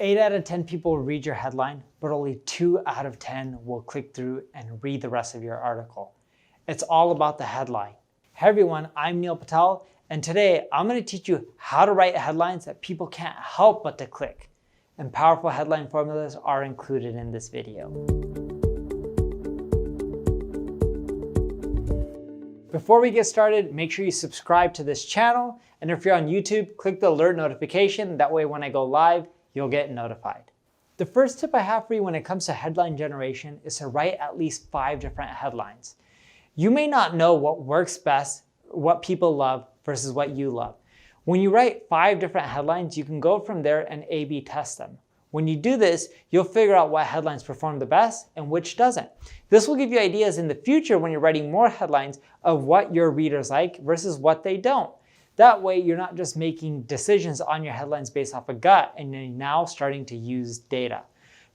8 out of 10 people will read your headline, but only 2 out of 10 will click through and read the rest of your article. It's all about the headline. Hey everyone, I'm Neil Patel, and today I'm going to teach you how to write headlines that people can't help but to click. And powerful headline formulas are included in this video. Before we get started, make sure you subscribe to this channel, and if you're on YouTube, click the alert notification. That way when I go live, you'll get notified. The first tip I have for you when it comes to headline generation is to write at least 5 different headlines. You may not know what works best, what people love versus what you love. When you write 5 different headlines, you can go from there and A/B test them. When you do this, you'll figure out what headlines perform the best and which doesn't. This will give you ideas in the future when you're writing more headlines of what your readers like versus what they don't. That way, you're not just making decisions on your headlines based off a gut, and you're now starting to use data.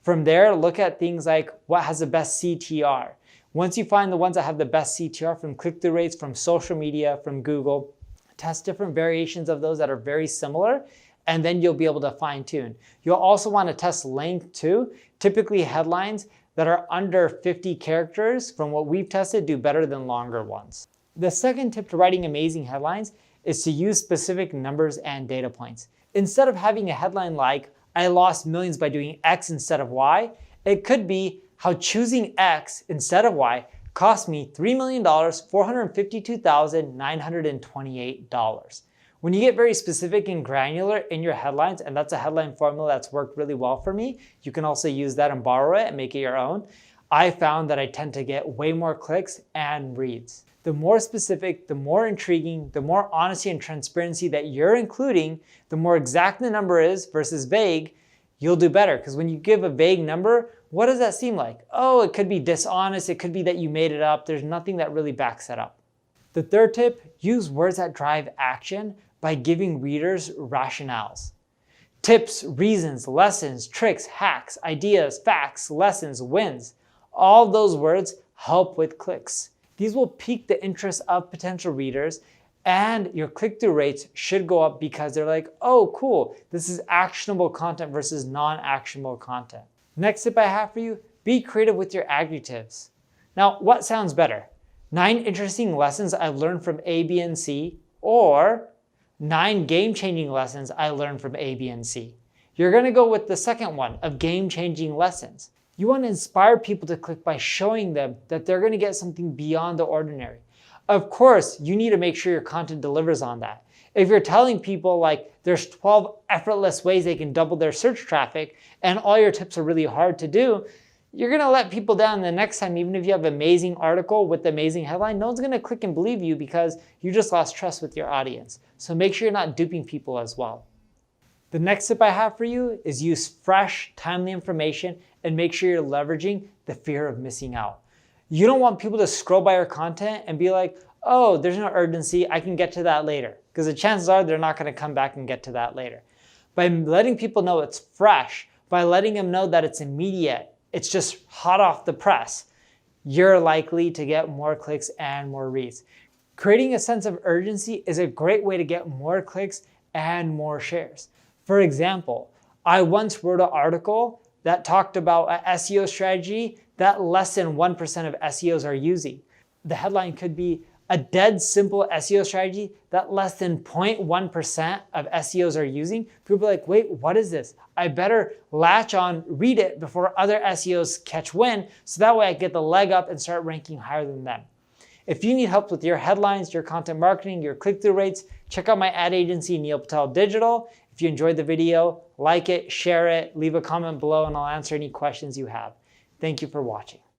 From there, look at things like what has the best CTR. Once you find the ones that have the best CTR from click-through rates, from social media, from Google, test different variations of those that are very similar, and then you'll be able to fine tune. You'll also want to test length too. Typically headlines that are under 50 characters from what we've tested do better than longer ones. The second tip to writing amazing headlines is to use specific numbers and data points. Instead of having a headline like, I lost millions by doing X instead of Y, it could be how choosing X instead of Y cost me $3,452,928. When you get very specific and granular in your headlines, and that's a headline formula that's worked really well for me, you can also use that and borrow it and make it your own. I found that I tend to get way more clicks and reads. The more specific, the more intriguing, the more honesty and transparency that you're including, the more exact the number is versus vague, you'll do better. Because when you give a vague number, what does that seem like? Oh, it could be dishonest. It could be that you made it up. There's nothing that really backs it up. The third tip, use words that drive action by giving readers rationales. Tips, reasons, lessons, tricks, hacks, ideas, facts, lessons, wins. All those words help with clicks. These will pique the interest of potential readers, and your click-through rates should go up because they're like, oh, cool, this is actionable content versus non-actionable content. Next tip I have for you, be creative with your adjectives. Now, what sounds better? 9 interesting lessons I've learned from A, B, and C, or 9 game-changing lessons I learned from A, B, and C. You're gonna go with the second one of game-changing lessons. You want to inspire people to click by showing them that they're going to get something beyond the ordinary. Of course, you need to make sure your content delivers on that. If you're telling people like there's 12 effortless ways they can double their search traffic and all your tips are really hard to do, you're going to let people down the next time. Even if you have an amazing article with the amazing headline, no one's going to click and believe you because you just lost trust with your audience. So make sure you're not duping people as well. The next tip I have for you is use fresh, timely information and make sure you're leveraging the fear of missing out. You don't want people to scroll by your content and be like, oh, there's no urgency, I can get to that later. Because the chances are they're not going to come back and get to that later. By letting people know it's fresh, by letting them know that it's immediate, it's just hot off the press, you're likely to get more clicks and more reads. Creating a sense of urgency is a great way to get more clicks and more shares. For example, I once wrote an article that talked about an SEO strategy that less than 1% of SEOs are using. The headline could be a dead simple SEO strategy that less than 0.1% of SEOs are using. People are like, wait, what is this? I better latch on, read it before other SEOs catch wind, so that way I get the leg up and start ranking higher than them. If you need help with your headlines, your content marketing, your click-through rates, check out my ad agency, Neil Patel Digital. If you enjoyed the video, like it, share it, leave a comment below, and I'll answer any questions you have. Thank you for watching.